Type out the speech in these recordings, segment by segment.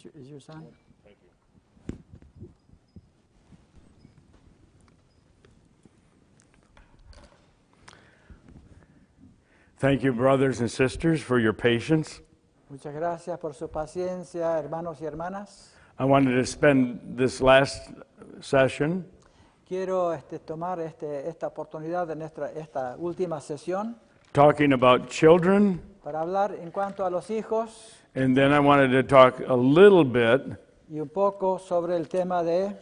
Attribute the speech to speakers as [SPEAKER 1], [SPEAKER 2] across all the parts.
[SPEAKER 1] Is yours on?
[SPEAKER 2] Thank you. Thank you, brothers and sisters, for your patience.
[SPEAKER 1] Muchas gracias por su paciencia, hermanos y hermanas.
[SPEAKER 2] I wanted to spend this last session
[SPEAKER 1] Quiero tomar esta oportunidad en esta última sesión
[SPEAKER 2] talking about children,
[SPEAKER 1] para hablar en cuanto a los hijos
[SPEAKER 2] and then I wanted to talk a little bit
[SPEAKER 1] y un poco sobre el tema de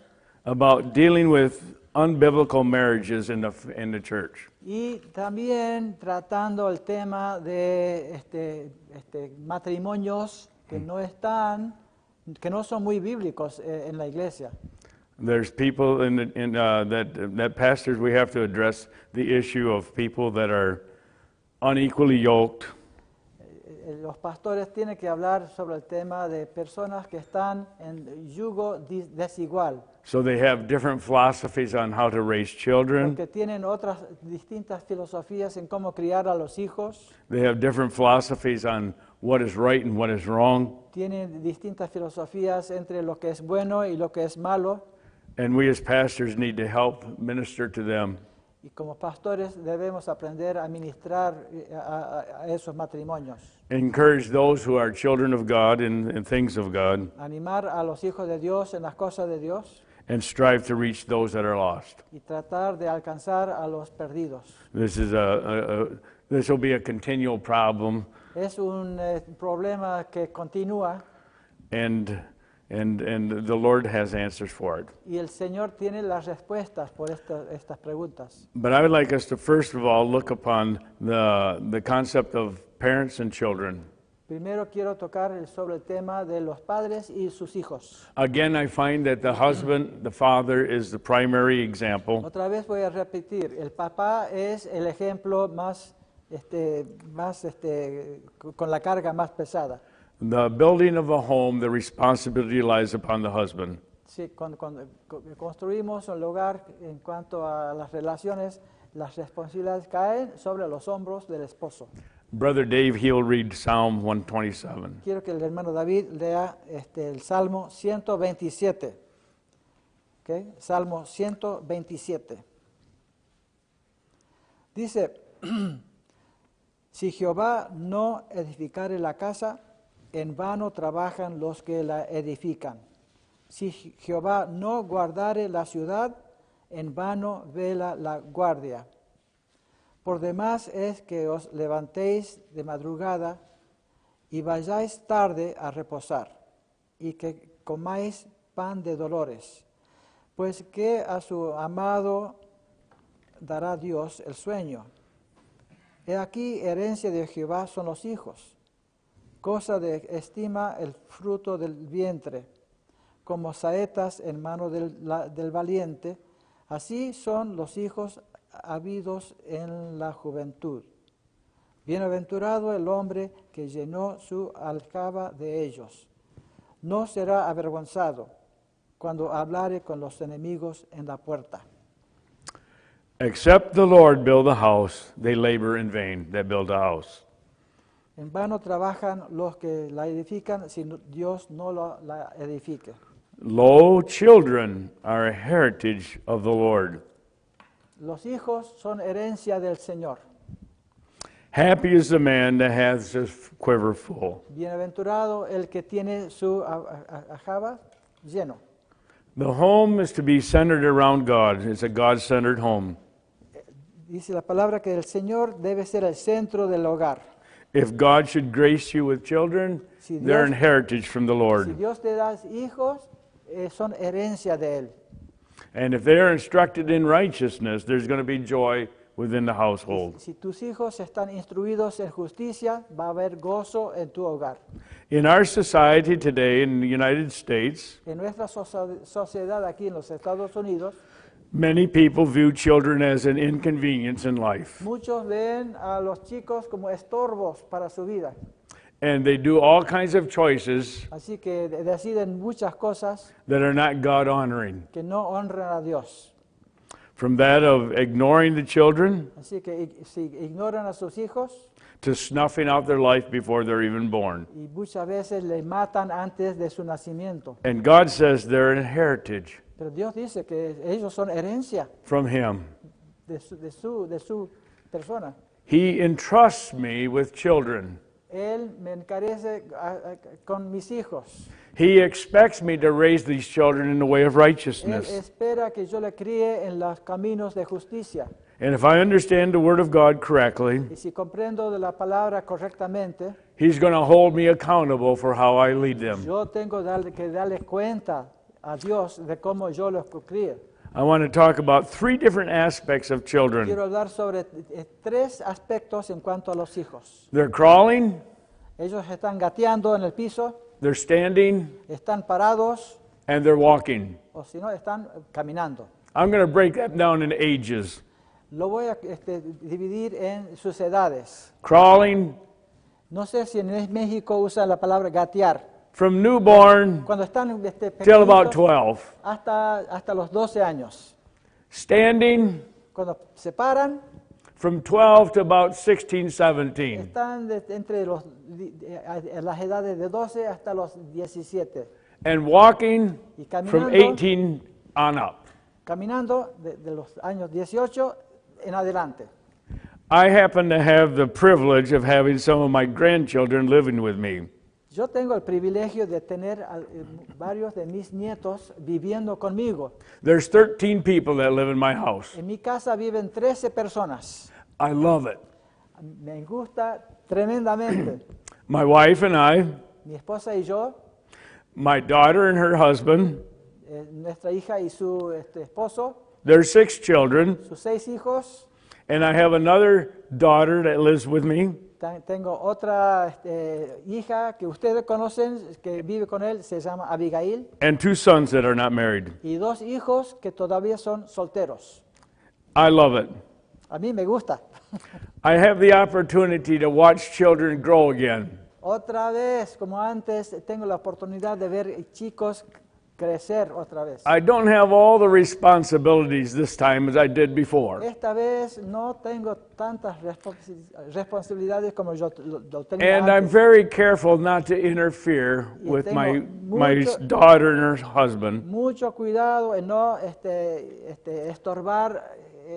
[SPEAKER 2] about dealing with unbiblical marriages in the church.
[SPEAKER 1] y también tratando el tema de matrimonios que no son muy bíblicos en la iglesia.
[SPEAKER 2] There's people that pastors, we have to address the issue of people that are unequally yoked.
[SPEAKER 1] Los pastores tienen que hablar sobre el tema de personas que están en yugo desigual,
[SPEAKER 2] So they have different philosophies on how to raise children.
[SPEAKER 1] porque tienen otras distintas filosofías en cómo criar a los hijos,
[SPEAKER 2] They have different philosophies on what is right and what is wrong.
[SPEAKER 1] tienen distintas filosofías entre lo que es bueno y lo que es malo,
[SPEAKER 2] And we as pastors need to help minister to them.
[SPEAKER 1] y como pastores debemos aprender a ministrar a esos matrimonios,
[SPEAKER 2] Encourage those who are children of God in things of God,
[SPEAKER 1] animar a los hijos de Dios en las cosas de Dios
[SPEAKER 2] and strive to reach those that are lost.
[SPEAKER 1] y tratar de alcanzar a los perdidos.
[SPEAKER 2] This will be a continual problem,
[SPEAKER 1] Es un problema que continúa
[SPEAKER 2] and the Lord has answers for it.
[SPEAKER 1] y el Señor tiene las respuestas por estas preguntas.
[SPEAKER 2] But I would like us to first of all look upon the concept of parents and children.
[SPEAKER 1] Primero quiero tocar sobre el tema de los padres y sus hijos.
[SPEAKER 2] Again, I find that the husband, the father, is the primary example.
[SPEAKER 1] Otra vez voy a repetir, el papá es el ejemplo más con la carga más pesada.
[SPEAKER 2] The building of a home, the responsibility lies upon the husband.
[SPEAKER 1] Sí, cuando construimos un lugar en cuanto a las relaciones, las responsabilidades caen sobre los hombros del esposo.
[SPEAKER 2] Brother Dave, he'll read Psalm 127.
[SPEAKER 1] Quiero que el hermano David lea el Salmo 127. ¿Okay? Salmo 127. Dice, si Jehová no edificare la casa, en vano trabajan los que la edifican. Si Jehová no guardare la ciudad, en vano vela la guardia. Por demás es que os levantéis de madrugada y vayáis tarde a reposar, y que comáis pan de dolores, pues que a su amado dará Dios el sueño. He aquí herencia de Jehová son los hijos, cosa de estima el fruto del vientre, como saetas en mano del valiente, así son los hijos habidos en la juventud. Bienaventurado el hombre que llenó su aljaba de ellos. No será avergonzado cuando hablare con los enemigos en la puerta.
[SPEAKER 2] Except the Lord build a house, they labor in vain that build a house.
[SPEAKER 1] En vano trabajan los que la edifican si Dios no la edifique.
[SPEAKER 2] Lo, children are a heritage of the Lord.
[SPEAKER 1] Los hijos son herencia del Señor.
[SPEAKER 2] Happy is the man that has his quiver full.
[SPEAKER 1] Bienaventurado el que tiene su aljaba lleno.
[SPEAKER 2] The home is to be centered around God. It's a God-centered home.
[SPEAKER 1] Dice la palabra que el Señor debe ser el centro del hogar.
[SPEAKER 2] If God should grace you with children, they're an heritage from the
[SPEAKER 1] Si
[SPEAKER 2] Lord.
[SPEAKER 1] Dios te da hijos, son herencia de Él.
[SPEAKER 2] And if they're instructed in righteousness, there's going to be joy within the household.
[SPEAKER 1] Si tus hijos están instruidos en justicia, va a haber gozo en tu hogar.
[SPEAKER 2] In our society today in the United States,
[SPEAKER 1] En nuestra sociedad aquí en los Estados Unidos,
[SPEAKER 2] many people view children as an inconvenience in life.
[SPEAKER 1] muchos ven a los chicos como estorbos para su vida.
[SPEAKER 2] And they do all kinds of choices
[SPEAKER 1] Así que deciden muchas cosas
[SPEAKER 2] that are not God-honoring.
[SPEAKER 1] que no honran a Dios.
[SPEAKER 2] From that of ignoring the children,
[SPEAKER 1] Así que si ignoran a sus hijos,
[SPEAKER 2] to snuffing out their life before they're even born.
[SPEAKER 1] y muchas veces les matan antes de su nacimiento.
[SPEAKER 2] And God says they're an heritage
[SPEAKER 1] Pero Dios dice que ellos son herencia
[SPEAKER 2] from Him.
[SPEAKER 1] de su persona.
[SPEAKER 2] He entrusts me with children.
[SPEAKER 1] Él me encarece con mis hijos.
[SPEAKER 2] He expects me to raise these children in the way of
[SPEAKER 1] Él
[SPEAKER 2] righteousness.
[SPEAKER 1] espera que yo le críe en los caminos de justicia.
[SPEAKER 2] And if I understand the Word of God correctly,
[SPEAKER 1] Y si comprendo de la palabra correctamente,
[SPEAKER 2] He's going to hold me accountable for how I lead them.
[SPEAKER 1] yo tengo que darle cuenta a Dios de cómo yo los críe.
[SPEAKER 2] I want to talk about three different aspects of children.
[SPEAKER 1] Quiero hablar sobre tres aspectos en cuanto a los hijos.
[SPEAKER 2] They're crawling,
[SPEAKER 1] Ellos están gateando en el piso,
[SPEAKER 2] they're standing,
[SPEAKER 1] están parados,
[SPEAKER 2] and they're walking.
[SPEAKER 1] o si no, están caminando.
[SPEAKER 2] I'm going to break that down into ages.
[SPEAKER 1] Lo voy a dividir en sus edades.
[SPEAKER 2] Crawling,
[SPEAKER 1] No sé si en México usan la palabra gatear.
[SPEAKER 2] from newborn
[SPEAKER 1] Cuando están
[SPEAKER 2] till about
[SPEAKER 1] pequeñitos
[SPEAKER 2] 12.
[SPEAKER 1] hasta los 12 años.
[SPEAKER 2] Standing,
[SPEAKER 1] Cuando se paran,
[SPEAKER 2] from 12 to about 16, 17.
[SPEAKER 1] están entre las edades de 12 hasta los 17.
[SPEAKER 2] And walking
[SPEAKER 1] Y
[SPEAKER 2] from 18 on up.
[SPEAKER 1] caminando de los años 18 en adelante.
[SPEAKER 2] I happen to have the privilege of having some of my grandchildren living with me.
[SPEAKER 1] Yo tengo el privilegio de tener varios de mis nietos viviendo conmigo.
[SPEAKER 2] There's 13 people that live in my house.
[SPEAKER 1] En mi casa viven 13 personas.
[SPEAKER 2] I love it.
[SPEAKER 1] Me gusta tremendamente.
[SPEAKER 2] My wife and I,
[SPEAKER 1] Mi esposa y yo,
[SPEAKER 2] my daughter and her husband,
[SPEAKER 1] nuestra hija y su esposo,
[SPEAKER 2] their 6 children,
[SPEAKER 1] sus 6 hijos.
[SPEAKER 2] and I have another daughter that lives with me.
[SPEAKER 1] Tengo otra hija que ustedes conocen, que vive con él, se llama Abigail.
[SPEAKER 2] And 2 sons that are not married.
[SPEAKER 1] Y 2 hijos que todavía son solteros.
[SPEAKER 2] I love it.
[SPEAKER 1] A mí me gusta.
[SPEAKER 2] I have the opportunity to watch children grow again.
[SPEAKER 1] Otra vez, como antes, tengo la oportunidad de ver chicos crecer otra vez.
[SPEAKER 2] I don't have all the responsibilities this time as I did before.
[SPEAKER 1] Esta vez no tengo tantas responsabilidades como yo lo tenía
[SPEAKER 2] And I'm
[SPEAKER 1] antes.
[SPEAKER 2] very careful not to interfere with my daughter and her husband
[SPEAKER 1] Mucho cuidado en no estorbar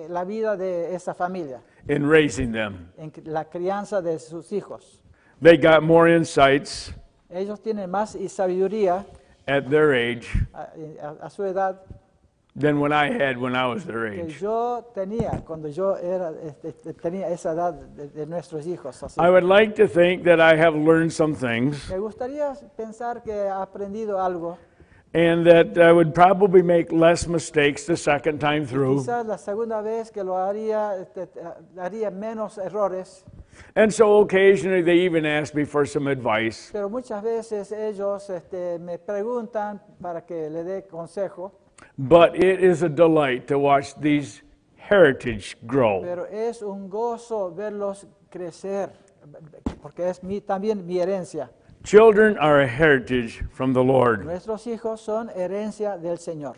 [SPEAKER 1] la vida de esa familia,
[SPEAKER 2] in raising them.
[SPEAKER 1] en la crianza de sus hijos.
[SPEAKER 2] They got more insights
[SPEAKER 1] Ellos tienen más sabiduría
[SPEAKER 2] at their age
[SPEAKER 1] a su edad
[SPEAKER 2] than when I had when I was their
[SPEAKER 1] que
[SPEAKER 2] age.
[SPEAKER 1] yo tenía cuando yo tenía esa edad de nuestros hijos. Así.
[SPEAKER 2] I would like to think that I have learned some things
[SPEAKER 1] Me gustaría pensar que he aprendido algo.
[SPEAKER 2] and that I would probably make less mistakes the second time through.
[SPEAKER 1] Quizás la segunda vez que lo haría, haría menos errores,
[SPEAKER 2] And so occasionally they even ask me for some advice.
[SPEAKER 1] pero muchas veces ellos me preguntan para que le dé consejo,
[SPEAKER 2] But it is a delight to watch these heritage grow.
[SPEAKER 1] pero es un gozo verlos crecer, porque es también mi herencia.
[SPEAKER 2] Children are a heritage from the Lord.
[SPEAKER 1] Nuestros hijos son herencia del Señor.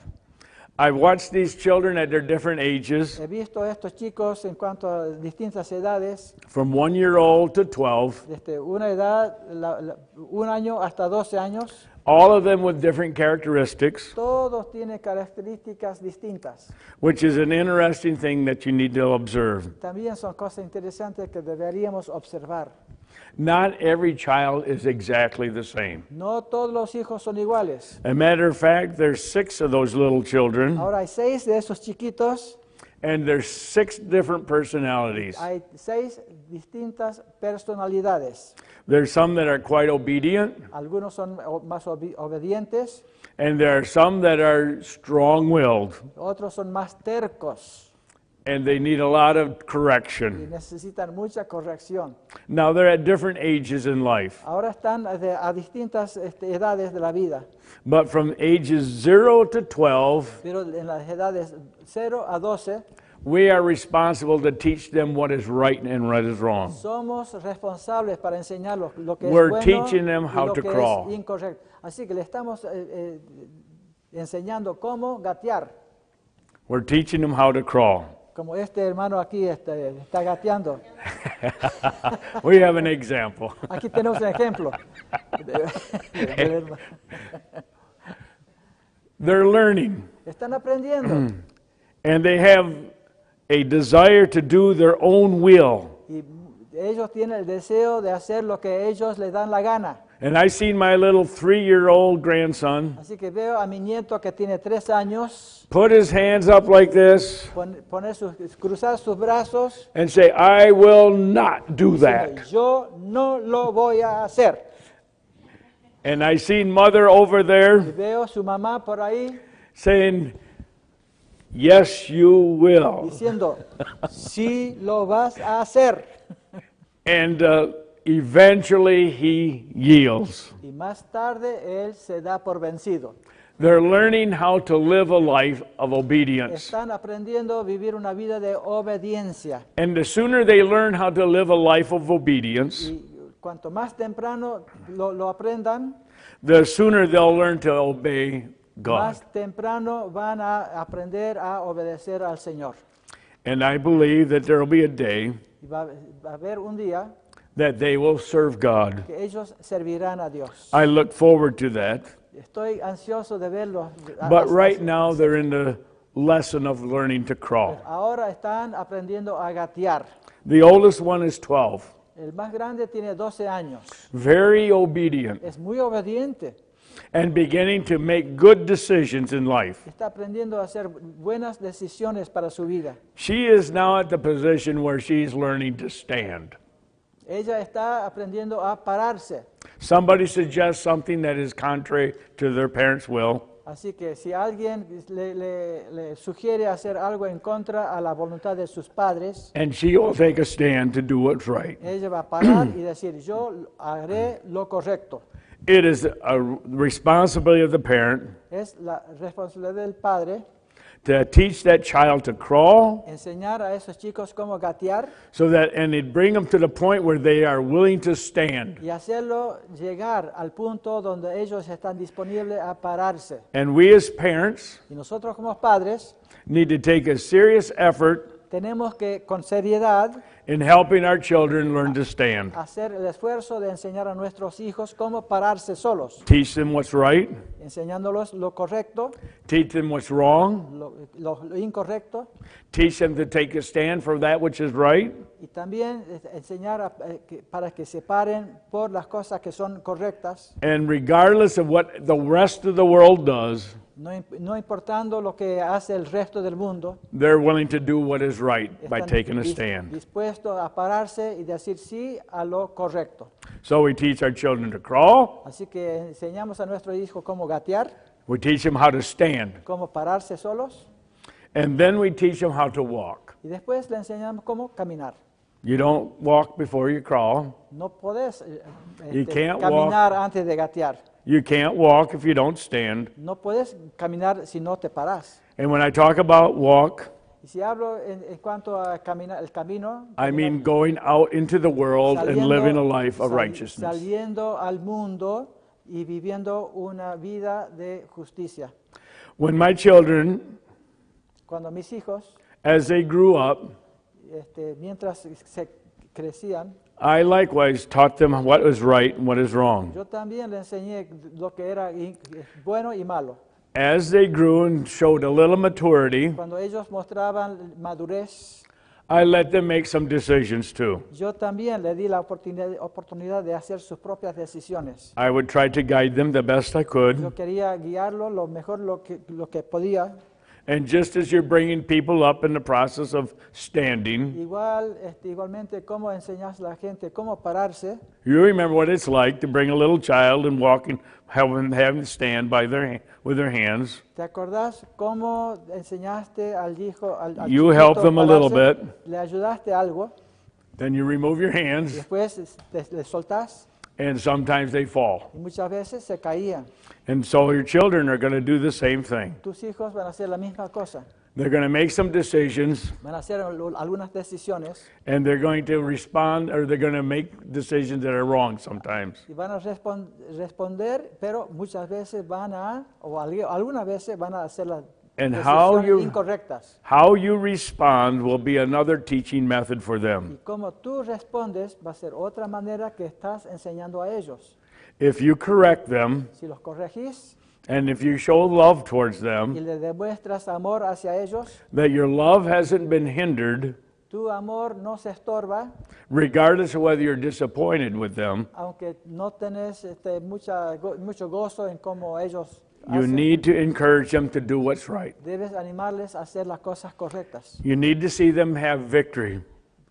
[SPEAKER 2] I've watched these children at their different ages,
[SPEAKER 1] He visto a estos chicos en cuanto a distintas edades,
[SPEAKER 2] from 1 year old to 12,
[SPEAKER 1] desde una edad, 1 año hasta 12 años.
[SPEAKER 2] all of them with different characteristics,
[SPEAKER 1] Todos tienen características distintas.
[SPEAKER 2] which is an interesting thing that you need to observe.
[SPEAKER 1] También son cosas interesantes que deberíamos observar.
[SPEAKER 2] Not every child is exactly the same.
[SPEAKER 1] No todos los hijos son iguales.
[SPEAKER 2] As a matter of fact, there's 6 of those little children,
[SPEAKER 1] Ahora hay 6 de esos chiquitos,
[SPEAKER 2] and there's 6 different personalities.
[SPEAKER 1] hay 6 distintas personalidades.
[SPEAKER 2] There's some that are quite obedient,
[SPEAKER 1] Algunos son más obedientes,
[SPEAKER 2] and there are some that are strong-willed,
[SPEAKER 1] otros son más tercos
[SPEAKER 2] and they need a lot of
[SPEAKER 1] y
[SPEAKER 2] correction.
[SPEAKER 1] necesitan mucha corrección.
[SPEAKER 2] Now, they're at different ages in life,
[SPEAKER 1] Ahora están a distintas edades de la vida,
[SPEAKER 2] but from ages 0 to 12,
[SPEAKER 1] pero en las edades 0 a 12
[SPEAKER 2] we are responsible to teach them what is right and what is wrong.
[SPEAKER 1] somos responsables para enseñarlos lo que es
[SPEAKER 2] We're
[SPEAKER 1] bueno
[SPEAKER 2] teaching them
[SPEAKER 1] y
[SPEAKER 2] how
[SPEAKER 1] lo
[SPEAKER 2] to
[SPEAKER 1] que
[SPEAKER 2] crawl.
[SPEAKER 1] es incorrecto. Así que le estamos enseñando cómo gatear.
[SPEAKER 2] We're teaching them how to crawl.
[SPEAKER 1] como este hermano aquí está gateando.
[SPEAKER 2] We have an example.
[SPEAKER 1] Aquí tenemos un ejemplo. del hermano.
[SPEAKER 2] They're learning,
[SPEAKER 1] Están aprendiendo
[SPEAKER 2] and they have a desire to do their own will.
[SPEAKER 1] y ellos tienen el deseo de hacer lo que ellos les dan la gana.
[SPEAKER 2] And I seen my little 3-year-old grandson
[SPEAKER 1] Así que veo a mi nieto que tiene 3 años
[SPEAKER 2] put his hands up like this
[SPEAKER 1] cruzar sus brazos
[SPEAKER 2] and say, I will not do that.
[SPEAKER 1] diciendo, yo no lo voy a hacer.
[SPEAKER 2] And I seen mother over
[SPEAKER 1] Y
[SPEAKER 2] there
[SPEAKER 1] veo su mamá por ahí
[SPEAKER 2] saying, yes, you will.
[SPEAKER 1] diciendo, sí lo vas a hacer.
[SPEAKER 2] And eventually he yields.
[SPEAKER 1] Y más tarde él se da por vencido.
[SPEAKER 2] They're learning how to live a life of obedience.
[SPEAKER 1] Están aprendiendo a vivir una vida de obediencia.
[SPEAKER 2] And the sooner they learn how to live a life of obedience,
[SPEAKER 1] Y cuanto más temprano lo aprendan,
[SPEAKER 2] the sooner they'll learn to obey God.
[SPEAKER 1] más temprano van a aprender a obedecer al Señor.
[SPEAKER 2] And I believe that there will be a day
[SPEAKER 1] Y va a haber un día
[SPEAKER 2] that they will serve God.
[SPEAKER 1] que ellos servirán a Dios.
[SPEAKER 2] I look forward to that.
[SPEAKER 1] Estoy ansioso de verlos.
[SPEAKER 2] But right now they're in the lesson of learning to crawl.
[SPEAKER 1] Ahora están aprendiendo a gatear.
[SPEAKER 2] The oldest one is 12,
[SPEAKER 1] El más grande tiene 12 años.
[SPEAKER 2] very obedient,
[SPEAKER 1] Es muy obediente.
[SPEAKER 2] and beginning to make good decisions in life.
[SPEAKER 1] Está aprendiendo a hacer buenas decisiones para su vida.
[SPEAKER 2] She is now at the position where she's learning to stand.
[SPEAKER 1] Ella está aprendiendo a pararse.
[SPEAKER 2] Somebody suggests something that is contrary to their parents' will,
[SPEAKER 1] Así que si alguien le sugiere hacer algo en contra a la voluntad de sus padres,
[SPEAKER 2] and she will take a stand to do what's right.
[SPEAKER 1] ella va a parar y decir, yo haré lo correcto.
[SPEAKER 2] It is a responsibility of the parent
[SPEAKER 1] Es la responsabilidad del padre
[SPEAKER 2] to teach that child to crawl
[SPEAKER 1] enseñar a esos chicos cómo gatear
[SPEAKER 2] so that, and it bring them to the point where they are willing to stand.
[SPEAKER 1] y hacerlo llegar al punto donde ellos están disponibles a pararse.
[SPEAKER 2] And we as parents
[SPEAKER 1] Y nosotros como padres
[SPEAKER 2] need to take a serious effort
[SPEAKER 1] tenemos que, con seriedad,
[SPEAKER 2] in helping our children learn to stand.
[SPEAKER 1] hacer el esfuerzo de enseñar a nuestros hijos cómo pararse solos,
[SPEAKER 2] Teach them what's right,
[SPEAKER 1] enseñándolos lo correcto,
[SPEAKER 2] teach them what's wrong,
[SPEAKER 1] lo incorrecto,
[SPEAKER 2] teach them to take a stand for that which is right,
[SPEAKER 1] y también enseñar para que se paren por las cosas que son correctas,
[SPEAKER 2] and regardless of what the rest of the world does,
[SPEAKER 1] no importando lo que hace el resto del mundo,
[SPEAKER 2] they're willing to do what is right by
[SPEAKER 1] están
[SPEAKER 2] taking a stand.
[SPEAKER 1] dispuestos a pararse y decir sí a lo correcto.
[SPEAKER 2] So we teach our children to crawl,
[SPEAKER 1] Así que enseñamos a nuestros hijos cómo gatear,
[SPEAKER 2] we teach them how to stand,
[SPEAKER 1] cómo pararse solos,
[SPEAKER 2] and then we teach them how to walk.
[SPEAKER 1] y después le enseñamos cómo caminar.
[SPEAKER 2] You don't walk before you crawl.
[SPEAKER 1] No podés
[SPEAKER 2] You can't
[SPEAKER 1] caminar antes de gatear.
[SPEAKER 2] You can't walk if you don't stand.
[SPEAKER 1] No puedes caminar si no te paras.
[SPEAKER 2] And when I talk about walk,
[SPEAKER 1] Y si hablo en cuanto a caminar, el camino,
[SPEAKER 2] I mean going out into the world and
[SPEAKER 1] saliendo-
[SPEAKER 2] living a life of
[SPEAKER 1] sal-
[SPEAKER 2] righteousness.
[SPEAKER 1] saliendo al mundo y viviendo una vida de justicia.
[SPEAKER 2] When my children,
[SPEAKER 1] Cuando mis hijos,
[SPEAKER 2] as they grew up,
[SPEAKER 1] mientras se crecían,
[SPEAKER 2] I likewise taught them what is right and what is wrong.
[SPEAKER 1] yo también le enseñé lo que era bueno y malo.
[SPEAKER 2] As they grew and showed a little maturity,
[SPEAKER 1] Cuando ellos mostraban madurez,
[SPEAKER 2] I let them make some decisions too.
[SPEAKER 1] yo también le di la oportunidad de hacer sus propias decisiones.
[SPEAKER 2] I would try to guide them the best I could.
[SPEAKER 1] Yo quería guiarlo lo mejor lo que podía.
[SPEAKER 2] And just as you're bringing people up in the process of standing,
[SPEAKER 1] Igualmente, cómo enseñas a la gente cómo pararse.
[SPEAKER 2] you remember what it's like to bring a little child and walking, having to stand by with their hands.
[SPEAKER 1] ¿Te acordás cómo enseñaste al hijo, al
[SPEAKER 2] You
[SPEAKER 1] chiquito
[SPEAKER 2] help them a little
[SPEAKER 1] pararse?
[SPEAKER 2] bit.
[SPEAKER 1] Le ayudaste algo,
[SPEAKER 2] Then you remove your
[SPEAKER 1] y
[SPEAKER 2] hands,
[SPEAKER 1] después le soltás
[SPEAKER 2] and sometimes they fall.
[SPEAKER 1] y muchas veces se caían.
[SPEAKER 2] And so your children are going to do the same thing.
[SPEAKER 1] Tus hijos van a hacer la misma cosa.
[SPEAKER 2] They're going to make some decisions,
[SPEAKER 1] Van a hacer algunas decisiones
[SPEAKER 2] and they're going to respond, or they're going to make decisions that are wrong sometimes.
[SPEAKER 1] y van a responder, pero muchas veces algunas veces van a hacer las
[SPEAKER 2] And
[SPEAKER 1] decisiones incorrectas.
[SPEAKER 2] how you respond will be another teaching method for
[SPEAKER 1] Y
[SPEAKER 2] them.
[SPEAKER 1] como tú respondes va a ser otra manera que estás enseñando a ellos.
[SPEAKER 2] If you correct them,
[SPEAKER 1] Si los corregís
[SPEAKER 2] and if you show love towards
[SPEAKER 1] y
[SPEAKER 2] them,
[SPEAKER 1] le demuestras amor hacia ellos,
[SPEAKER 2] that your love hasn't been hindered,
[SPEAKER 1] tu amor no se estorba,
[SPEAKER 2] regardless of whether you're disappointed with them,
[SPEAKER 1] aunque no tenés mucho gozo en cómo ellos
[SPEAKER 2] you
[SPEAKER 1] hacen.
[SPEAKER 2] need to encourage them to do what's right.
[SPEAKER 1] Debes animarles a hacer las cosas correctas.
[SPEAKER 2] You need to see them have victory.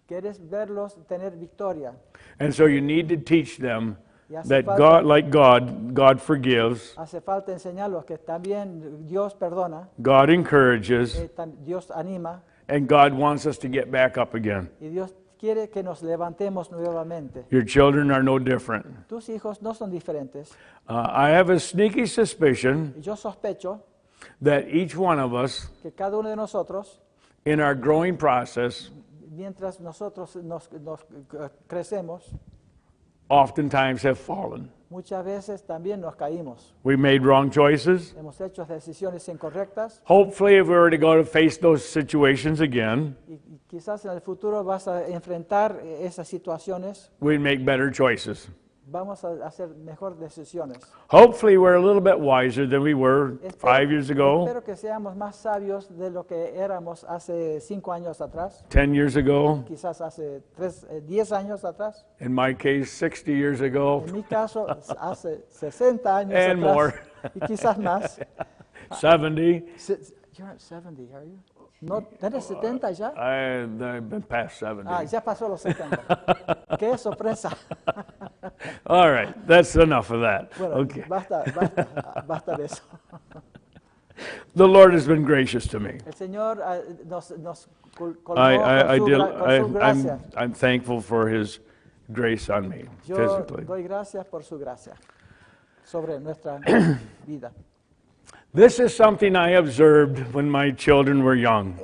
[SPEAKER 1] Quieres verlos tener victoria.
[SPEAKER 2] And so you need to teach them
[SPEAKER 1] Y hace
[SPEAKER 2] that
[SPEAKER 1] falta-
[SPEAKER 2] God, like God forgives,
[SPEAKER 1] Hace falta enseñarlos que también Dios perdona,
[SPEAKER 2] God encourages,
[SPEAKER 1] Dios anima
[SPEAKER 2] and God wants us to get back up again.
[SPEAKER 1] y Dios quiere que nos levantemos nuevamente.
[SPEAKER 2] Your children are no different.
[SPEAKER 1] Tus hijos no son diferentes.
[SPEAKER 2] I have a sneaky suspicion
[SPEAKER 1] Y yo sospecho
[SPEAKER 2] that each one of us,
[SPEAKER 1] que cada uno de nosotros,
[SPEAKER 2] in our growing process,
[SPEAKER 1] mientras nosotros nos crecemos,
[SPEAKER 2] oftentimes have fallen.
[SPEAKER 1] muchas veces también nos caímos.
[SPEAKER 2] We made wrong choices.
[SPEAKER 1] Hemos hecho decisiones incorrectas
[SPEAKER 2] Hopefully, if we were to go to face those situations again,
[SPEAKER 1] y quizás en el futuro vas a enfrentar esas situaciones.
[SPEAKER 2] we'd make better choices.
[SPEAKER 1] Vamos a hacer mejor decisiones.
[SPEAKER 2] Hopefully, we're a little bit wiser than we were 5 years ago,
[SPEAKER 1] Espero que seamos más sabios de lo que éramos hace 5 años atrás,
[SPEAKER 2] 10 years ago,
[SPEAKER 1] quizás hace 10 años atrás.
[SPEAKER 2] in my case, 60 years ago,
[SPEAKER 1] En mi caso, hace 60 años
[SPEAKER 2] And
[SPEAKER 1] atrás
[SPEAKER 2] more.
[SPEAKER 1] y quizás más.
[SPEAKER 2] 70.
[SPEAKER 1] You're at 70, are you? No, ¿tienes 70 ya?
[SPEAKER 2] I've been past 70.
[SPEAKER 1] Ah, ya pasó los 70. ¡Qué sorpresa!
[SPEAKER 2] All right, that's enough of that.
[SPEAKER 1] Bueno,
[SPEAKER 2] Okay.
[SPEAKER 1] basta de eso.
[SPEAKER 2] The Lord has been gracious to me.
[SPEAKER 1] El Señor nos colmó con su gracia.
[SPEAKER 2] I'm thankful for His grace on me
[SPEAKER 1] Yo
[SPEAKER 2] physically.
[SPEAKER 1] doy gracias por su gracia sobre nuestra vida.
[SPEAKER 2] This is something I observed when my children were young.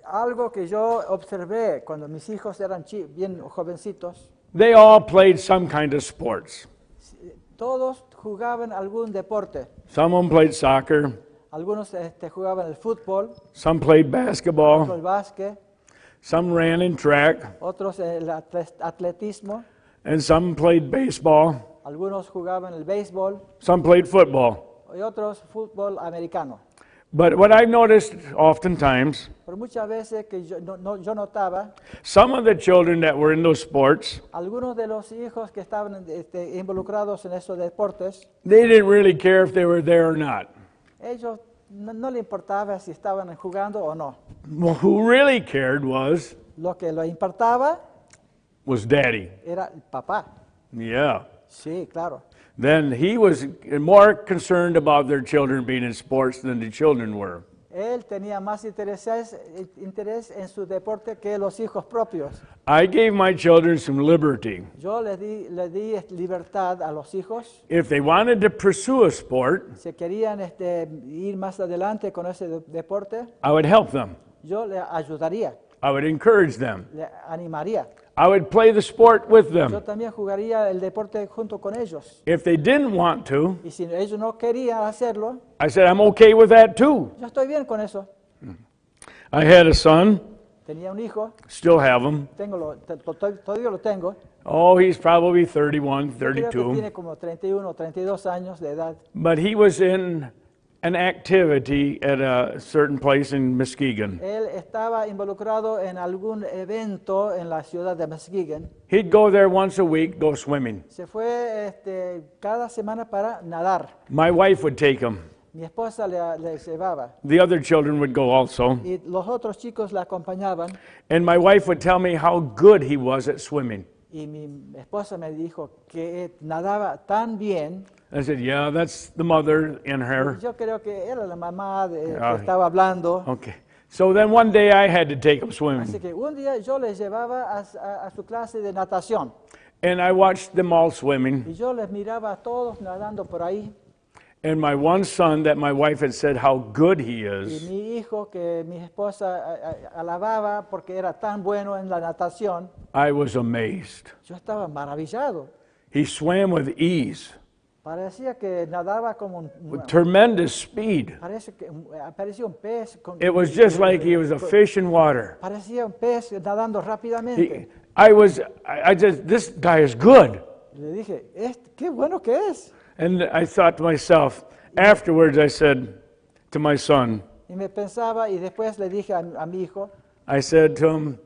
[SPEAKER 1] Algo que yo observé cuando mis hijos eran bien jovencitos,
[SPEAKER 2] They all played some kind of sports.
[SPEAKER 1] todos jugaban algún deporte.
[SPEAKER 2] Some of them played soccer,
[SPEAKER 1] Algunos jugaban el fútbol,
[SPEAKER 2] some played
[SPEAKER 1] otros
[SPEAKER 2] basketball,
[SPEAKER 1] el básquet,
[SPEAKER 2] some ran in track,
[SPEAKER 1] otros el atletismo,
[SPEAKER 2] and some played baseball,
[SPEAKER 1] algunos jugaban el béisbol
[SPEAKER 2] some played football.
[SPEAKER 1] y otros fútbol americano.
[SPEAKER 2] But what I noticed oftentimes,
[SPEAKER 1] Pero muchas veces que yo notaba,
[SPEAKER 2] some of the children that were in those sports,
[SPEAKER 1] algunos de los hijos que estaban involucrados en esos deportes,
[SPEAKER 2] they didn't really care if they were there or not.
[SPEAKER 1] ellos no le importaba si estaban jugando o no.
[SPEAKER 2] Well, who really cared was
[SPEAKER 1] Lo que lo importaba
[SPEAKER 2] Daddy.
[SPEAKER 1] era el papá.
[SPEAKER 2] Yeah.
[SPEAKER 1] Sí, claro.
[SPEAKER 2] Then he was more concerned about their children being in sports than the children were.
[SPEAKER 1] Él tenía más interés en su deporte que los hijos propios.
[SPEAKER 2] I gave my children some liberty.
[SPEAKER 1] Yo le di libertad a los hijos.
[SPEAKER 2] If they wanted to pursue a sport,
[SPEAKER 1] Si querían ir más adelante con ese deporte,
[SPEAKER 2] I would help them.
[SPEAKER 1] yo le ayudaría,
[SPEAKER 2] I would encourage them.
[SPEAKER 1] le animaría.
[SPEAKER 2] I would play the sport with
[SPEAKER 1] Yo
[SPEAKER 2] them.
[SPEAKER 1] también jugaría el deporte junto con ellos.
[SPEAKER 2] If they didn't want to,
[SPEAKER 1] Y si ellos no querían hacerlo,
[SPEAKER 2] I said, I'm okay with that too.
[SPEAKER 1] yo estoy bien con eso.
[SPEAKER 2] I had a son,
[SPEAKER 1] Tenía un hijo,
[SPEAKER 2] still have him.
[SPEAKER 1] todavía lo tengo.
[SPEAKER 2] Oh, he's probably 31,
[SPEAKER 1] Yo creo que
[SPEAKER 2] 32.
[SPEAKER 1] tiene como 31 o 32 años de edad.
[SPEAKER 2] But he was in an activity at a certain place in Muskegon.
[SPEAKER 1] Él estaba involucrado en algún evento en la ciudad de Muskegon.
[SPEAKER 2] He'd go there once a week, go swimming.
[SPEAKER 1] Se fue cada semana para nadar.
[SPEAKER 2] My wife would take him.
[SPEAKER 1] Mi esposa le llevaba
[SPEAKER 2] The other children would go also.
[SPEAKER 1] y los otros chicos la acompañaban.
[SPEAKER 2] And my wife would tell me how good he was at swimming.
[SPEAKER 1] Y mi esposa me dijo que nadaba tan bien.
[SPEAKER 2] I said, yeah, that's the mother in her.
[SPEAKER 1] Yo creo que era la mamá que
[SPEAKER 2] Ah.
[SPEAKER 1] estaba hablando.
[SPEAKER 2] Okay. So then one day I had to take him
[SPEAKER 1] Así
[SPEAKER 2] swimming.
[SPEAKER 1] que un día yo les llevaba a su clase de natación.
[SPEAKER 2] And I watched them all swimming.
[SPEAKER 1] Y yo les miraba a todos nadando por ahí.
[SPEAKER 2] And my one son that my wife had said how good he
[SPEAKER 1] Y
[SPEAKER 2] is,
[SPEAKER 1] mi hijo, que mi esposa alababa porque era tan bueno en la natación,
[SPEAKER 2] I was amazed.
[SPEAKER 1] yo estaba maravillado.
[SPEAKER 2] He swam with ease.
[SPEAKER 1] Parecía que nadaba como
[SPEAKER 2] with tremendous speed.
[SPEAKER 1] parecía un pez.
[SPEAKER 2] It was just like he was a fish in water.
[SPEAKER 1] Parecía un pez nadando rápidamente.
[SPEAKER 2] This guy is good.
[SPEAKER 1] Le dije, qué bueno que es.
[SPEAKER 2] And I thought to myself, afterwards I said to my son,
[SPEAKER 1] Y me pensaba, y después le dije a mi hijo,
[SPEAKER 2] I said to him,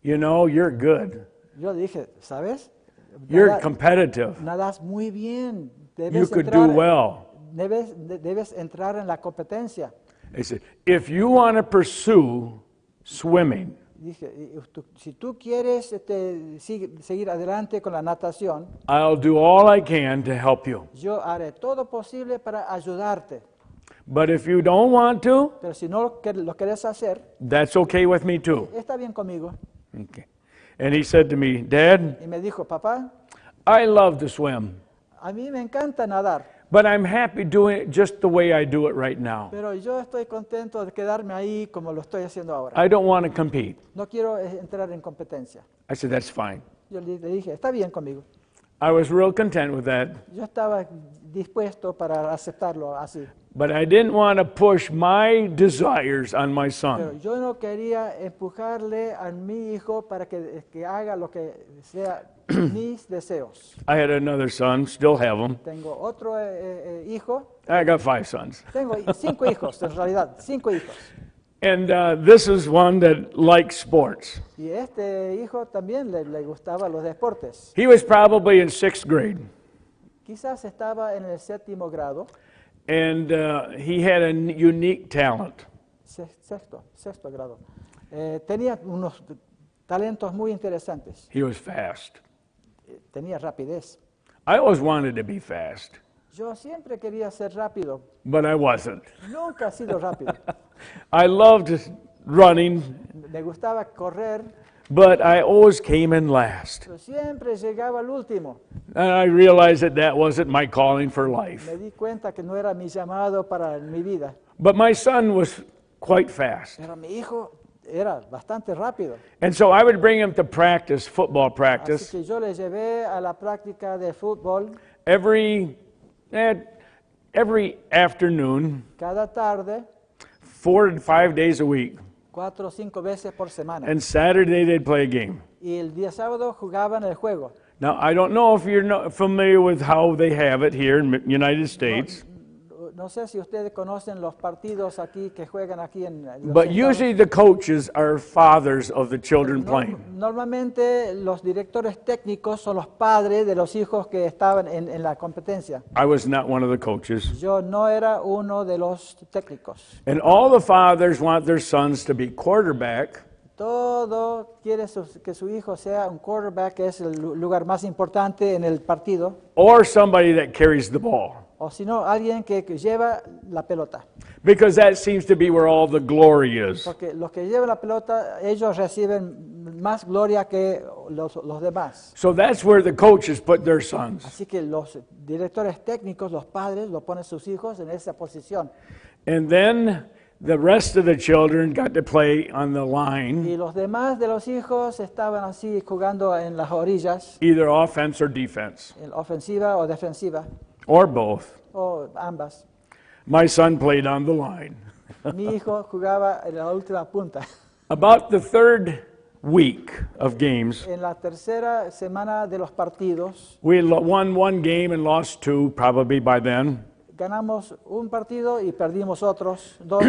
[SPEAKER 2] you know, you're good.
[SPEAKER 1] yo le dije, ¿sabes?
[SPEAKER 2] You're competitive.
[SPEAKER 1] Nadas muy bien.
[SPEAKER 2] You could do well.
[SPEAKER 1] Debes entrar en la competencia.
[SPEAKER 2] I said, if you want to pursue swimming,
[SPEAKER 1] Dije, si tú quieres seguir adelante con la natación,
[SPEAKER 2] I'll do all I can to help you.
[SPEAKER 1] yo haré todo posible para ayudarte.
[SPEAKER 2] But if you don't want to,
[SPEAKER 1] Pero si no lo quieres hacer,
[SPEAKER 2] that's okay with me too.
[SPEAKER 1] está bien conmigo.
[SPEAKER 2] Okay. And he said to me, Dad,
[SPEAKER 1] Y me dijo, papá,
[SPEAKER 2] I love to swim,
[SPEAKER 1] a mí me encanta nadar,
[SPEAKER 2] but I'm happy doing it just the way I do it right now.
[SPEAKER 1] pero yo estoy contento de quedarme ahí como lo estoy haciendo ahora.
[SPEAKER 2] I don't want to compete.
[SPEAKER 1] No quiero entrar en competencia.
[SPEAKER 2] I said, that's fine.
[SPEAKER 1] Yo le dije, está bien conmigo.
[SPEAKER 2] I was real content with that,
[SPEAKER 1] Yo estaba dispuesto para aceptarlo así.
[SPEAKER 2] but I didn't want to push my desires on my
[SPEAKER 1] Pero
[SPEAKER 2] son.
[SPEAKER 1] yo no quería empujarle a mi hijo para que haga lo que sea mis deseos.
[SPEAKER 2] I had another son, still have him.
[SPEAKER 1] Tengo otro hijo.
[SPEAKER 2] I got 5 sons.
[SPEAKER 1] Tengo 5 hijos, en realidad, 5 hijos.
[SPEAKER 2] And this is one that likes sports.
[SPEAKER 1] Y este hijo también le gustaba los deportes.
[SPEAKER 2] He was probably in 6th grade,
[SPEAKER 1] Quizás estaba en el 7º grado,
[SPEAKER 2] and he had a unique talent.
[SPEAKER 1] sexto grado. Tenía unos talentos muy interesantes.
[SPEAKER 2] He was fast.
[SPEAKER 1] Tenía rapidez.
[SPEAKER 2] I always wanted to be fast,
[SPEAKER 1] Yo siempre quería ser rápido.
[SPEAKER 2] but I wasn't.
[SPEAKER 1] Nunca he sido rápido.
[SPEAKER 2] I loved running,
[SPEAKER 1] Me gustaba correr,
[SPEAKER 2] but I always came in last.
[SPEAKER 1] pero siempre llegaba al último.
[SPEAKER 2] And I realized that that wasn't my calling for life.
[SPEAKER 1] Me di cuenta que no era mi llamado para mi vida.
[SPEAKER 2] But my son was quite fast.
[SPEAKER 1] Pero mi hijo era bastante rápido.
[SPEAKER 2] And so I would bring him to practice, football
[SPEAKER 1] Así
[SPEAKER 2] practice,
[SPEAKER 1] que yo le llevé a la práctica de fútbol
[SPEAKER 2] every afternoon,
[SPEAKER 1] cada tarde,
[SPEAKER 2] 4 to 5 days a week.
[SPEAKER 1] 4 o 5 veces por semana.
[SPEAKER 2] And Saturday they'd play a game.
[SPEAKER 1] Y el día sábado jugaban el juego.
[SPEAKER 2] Now, I don't know if you're familiar with how they have it here in the United States,
[SPEAKER 1] No sé si ustedes conocen los partidos aquí que juegan aquí en los
[SPEAKER 2] but
[SPEAKER 1] estados.
[SPEAKER 2] usually the coaches are fathers of the children
[SPEAKER 1] No-
[SPEAKER 2] playing.
[SPEAKER 1] Normalmente los directores técnicos son los padres de los hijos que estaban en la competencia.
[SPEAKER 2] I was not one of the coaches.
[SPEAKER 1] Yo no era uno de los técnicos.
[SPEAKER 2] And all the fathers want their sons to be quarterback,
[SPEAKER 1] Todo quiere que su hijo sea un quarterback, que es el lugar más importante en el partido,
[SPEAKER 2] or somebody that carries the ball,
[SPEAKER 1] o si no, alguien que lleva la pelota.
[SPEAKER 2] because that seems to be where all the glory is.
[SPEAKER 1] Porque los que llevan la pelota, ellos reciben más gloria que los demás.
[SPEAKER 2] So that's where the coaches put their sons.
[SPEAKER 1] Así que los directores técnicos, los padres, lo ponen sus hijos en esa posición.
[SPEAKER 2] And then the rest of the children got to play on the
[SPEAKER 1] Y
[SPEAKER 2] line,
[SPEAKER 1] los demás de los hijos estaban así jugando en las orillas,
[SPEAKER 2] either offense or defense,
[SPEAKER 1] en ofensiva o defensiva,
[SPEAKER 2] or both.
[SPEAKER 1] o ambas.
[SPEAKER 2] My son played on the line.
[SPEAKER 1] Mi hijo jugaba en la última punta.
[SPEAKER 2] About the 3rd week of games,
[SPEAKER 1] En la tercera semana de los partidos,
[SPEAKER 2] we won 1 game and lost 2 probably by then.
[SPEAKER 1] ganamos un partido y perdimos otros 2.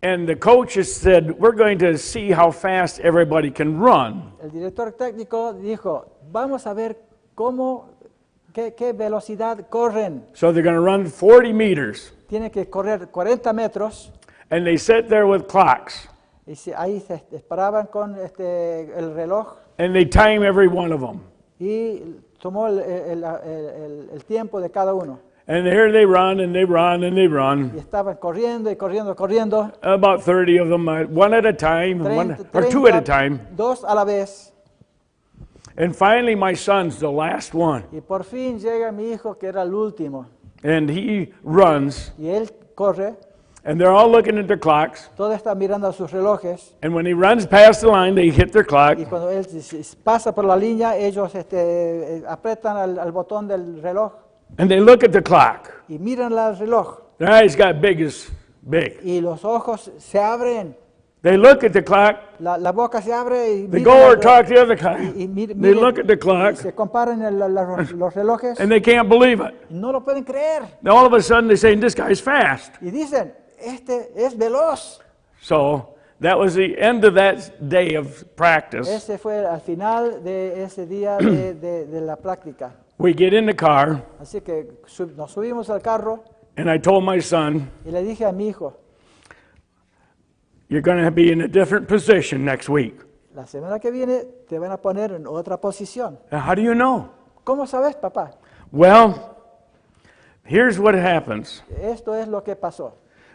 [SPEAKER 2] And the coaches said, we're going to see how fast everybody can run.
[SPEAKER 1] El director técnico dijo, vamos a ver qué velocidad corren.
[SPEAKER 2] So they're going to run 40 meters.
[SPEAKER 1] Tiene que correr 40 metros.
[SPEAKER 2] And they sit there with clocks.
[SPEAKER 1] Y ahí se esperaban con el reloj
[SPEAKER 2] And they time every one of them.
[SPEAKER 1] y tomó el tiempo de cada uno.
[SPEAKER 2] And here they run and they run and they run.
[SPEAKER 1] Y estaban corriendo y corriendo.
[SPEAKER 2] About 30 of them, one at a time,
[SPEAKER 1] 30,
[SPEAKER 2] or 2 at a time.
[SPEAKER 1] 2 a la vez.
[SPEAKER 2] And finally, my son's the last one.
[SPEAKER 1] Y por fin llega mi hijo, que era el último.
[SPEAKER 2] And he runs,
[SPEAKER 1] Y él corre.
[SPEAKER 2] and they're all looking at their clocks.
[SPEAKER 1] Todos están mirando a sus relojes.
[SPEAKER 2] And when he runs past the line, they hit their clock.
[SPEAKER 1] Y cuando él pasa por la línea, ellos apretan al botón del reloj.
[SPEAKER 2] And they look at the clock.
[SPEAKER 1] y miran el reloj
[SPEAKER 2] Their eyes got big as big.
[SPEAKER 1] y los ojos se abren,
[SPEAKER 2] They look at the clock.
[SPEAKER 1] la boca se abre y
[SPEAKER 2] They
[SPEAKER 1] miran
[SPEAKER 2] go over
[SPEAKER 1] el
[SPEAKER 2] and talk to the other guy.
[SPEAKER 1] miren,
[SPEAKER 2] They look at the clock,
[SPEAKER 1] se comparan los relojes
[SPEAKER 2] and they can't believe it.
[SPEAKER 1] y no lo pueden creer.
[SPEAKER 2] Now all of a sudden they say, this guy's fast.
[SPEAKER 1] Y dicen, este es veloz.
[SPEAKER 2] So that was the end of that day of practice.
[SPEAKER 1] Ese fue al final de ese día de la práctica.
[SPEAKER 2] We get in the car,
[SPEAKER 1] Así que nos subimos al carro
[SPEAKER 2] and I told my son,
[SPEAKER 1] y le dije a mi hijo,
[SPEAKER 2] you're going to be in a different position next week.
[SPEAKER 1] la semana que viene te van a poner en otra posición.
[SPEAKER 2] Now, how do you know?
[SPEAKER 1] ¿Cómo sabes, papá?
[SPEAKER 2] Well, here's what happens.
[SPEAKER 1] Esto es lo que pasó.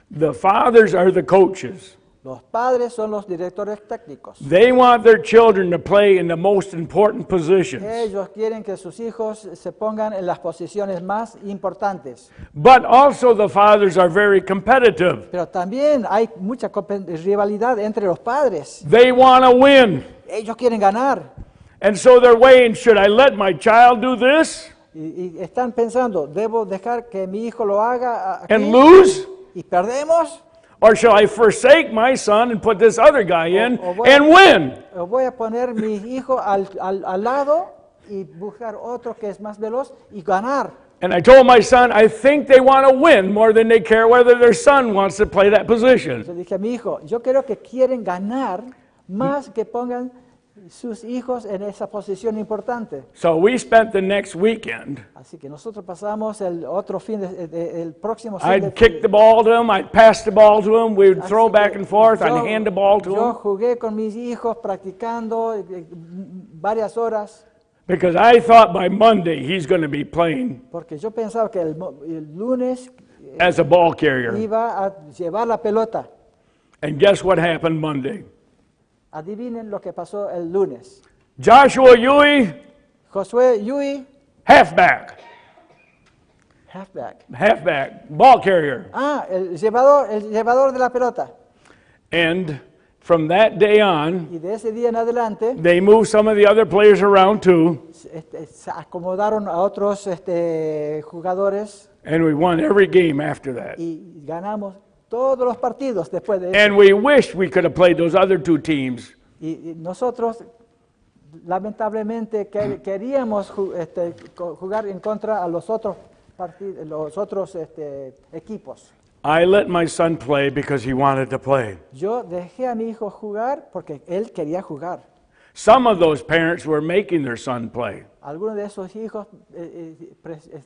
[SPEAKER 2] The fathers are the coaches.
[SPEAKER 1] Los padres son los directores técnicos.
[SPEAKER 2] They want their children to play in the most important positions.
[SPEAKER 1] Ellos quieren que sus hijos se pongan en las posiciones más importantes.
[SPEAKER 2] But also the fathers are very competitive.
[SPEAKER 1] Pero también hay mucha rivalidad entre los padres.
[SPEAKER 2] They want to win.
[SPEAKER 1] Ellos quieren ganar.
[SPEAKER 2] And so they're weighing, should I let my child do this
[SPEAKER 1] Y están pensando, ¿debo dejar que mi hijo lo haga aquí
[SPEAKER 2] and lose?
[SPEAKER 1] y perdemos?
[SPEAKER 2] Or shall I forsake my son and put this other guy in
[SPEAKER 1] O
[SPEAKER 2] and win?
[SPEAKER 1] voy a poner mi hijo al lado y buscar otro que es más veloz y ganar.
[SPEAKER 2] And I told my son, I think they want to win more than they care whether their son wants to play that position.
[SPEAKER 1] Le dije a mi hijo, yo creo que quieren ganar más que pongan sus hijos en esa posición importante.
[SPEAKER 2] So we spent the next weekend.
[SPEAKER 1] Así que nosotros pasamos el otro el próximo fin
[SPEAKER 2] I'd kick the ball to him, I'd pass the ball to him, we would throw back and forth, I'd hand the ball to
[SPEAKER 1] yo
[SPEAKER 2] him.
[SPEAKER 1] jugué con mis hijos practicando varias horas
[SPEAKER 2] Because I thought by Monday he's going to be playing
[SPEAKER 1] porque yo pensaba que el lunes
[SPEAKER 2] as a ball carrier.
[SPEAKER 1] iba a llevar la pelota.
[SPEAKER 2] And guess what happened Monday?
[SPEAKER 1] Adivinen lo que pasó el lunes.
[SPEAKER 2] Joshua Yui,
[SPEAKER 1] Josué Yui,
[SPEAKER 2] halfback, ball carrier.
[SPEAKER 1] el llevador de la pelota.
[SPEAKER 2] And from that day on,
[SPEAKER 1] Y de ese día en adelante
[SPEAKER 2] they moved some of the other players around too,
[SPEAKER 1] se acomodaron a otros jugadores
[SPEAKER 2] and we won every game after that.
[SPEAKER 1] y ganamos todos los partidos después de eso.
[SPEAKER 2] And we wished we could have played those other two teams.
[SPEAKER 1] Y nosotros lamentablemente queríamos jugar en contra a los otros equipos.
[SPEAKER 2] I let my son play because he wanted to play.
[SPEAKER 1] Yo dejé a mi hijo jugar porque él quería jugar.
[SPEAKER 2] Some of those parents were making their son play.
[SPEAKER 1] Algunos de esos hijos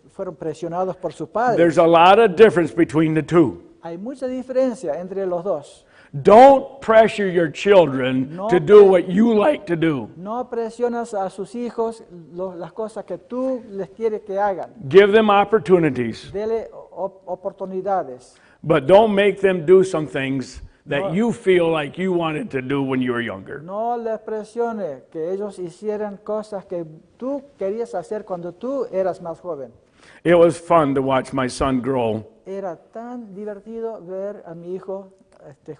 [SPEAKER 1] fueron presionados por sus padres.
[SPEAKER 2] There's a lot of difference between the two.
[SPEAKER 1] Hay mucha diferencia entre los dos.
[SPEAKER 2] Don't pressure your children to do what you like to do.
[SPEAKER 1] No presionas a sus hijos las cosas que tú les quieres que hagan.
[SPEAKER 2] Give them opportunities,
[SPEAKER 1] Dele oportunidades.
[SPEAKER 2] but don't make them do some things that you feel like you wanted to do when you were younger.
[SPEAKER 1] No les presione que ellos hicieran cosas que tú querías hacer cuando tú eras más joven.
[SPEAKER 2] It was fun to watch my son grow
[SPEAKER 1] Era tan divertido ver a mi hijo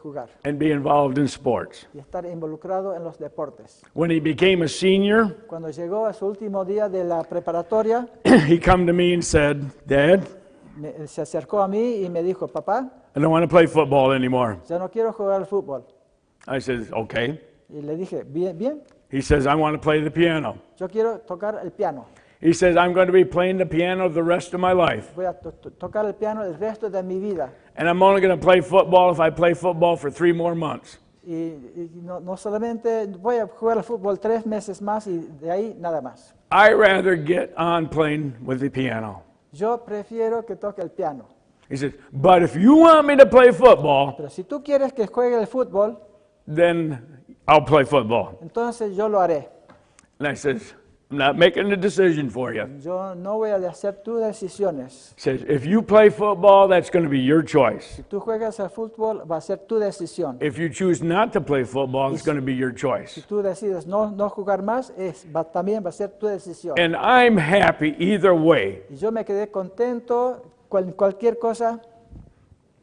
[SPEAKER 1] jugar
[SPEAKER 2] and be involved in sports.
[SPEAKER 1] y estar involucrado en los deportes.
[SPEAKER 2] When he became a senior,
[SPEAKER 1] Cuando llegó a su último día de la preparatoria,
[SPEAKER 2] he come to me and said, Dad,
[SPEAKER 1] se acercó a mí y me dijo, papá,
[SPEAKER 2] I don't want to play football anymore.
[SPEAKER 1] ya no quiero jugar al fútbol.
[SPEAKER 2] I said, okay.
[SPEAKER 1] Y le dije, bien, bien,
[SPEAKER 2] He says, I want to play the piano.
[SPEAKER 1] yo quiero tocar el piano.
[SPEAKER 2] He says, I'm going to be playing the piano the rest of my life.
[SPEAKER 1] Voy a tocar el piano el resto de mi vida.
[SPEAKER 2] And I'm only going to play football if I play football for 3 more months.
[SPEAKER 1] Y no solamente voy a jugar al fútbol 3 meses más y de ahí nada más.
[SPEAKER 2] I rather get on playing with the piano.
[SPEAKER 1] Yo prefiero que toque el piano.
[SPEAKER 2] He says, but if you want me to play football,
[SPEAKER 1] Pero si tú quieres que juegue el fútbol,
[SPEAKER 2] then I'll play football.
[SPEAKER 1] entonces yo lo haré.
[SPEAKER 2] And I says, I'm not making a decision for you.
[SPEAKER 1] Yo no voy a hacer tus decisiones.
[SPEAKER 2] He says, if you play football, that's going to be your choice.
[SPEAKER 1] Si tú juegas al fútbol, va a ser tu decisión.
[SPEAKER 2] If you choose not to play football, it's going to be your
[SPEAKER 1] Si
[SPEAKER 2] choice.
[SPEAKER 1] tú decides no jugar más, también va a ser tu decisión.
[SPEAKER 2] And I'm happy either way.
[SPEAKER 1] Y yo me quedé contento con cualquier cosa.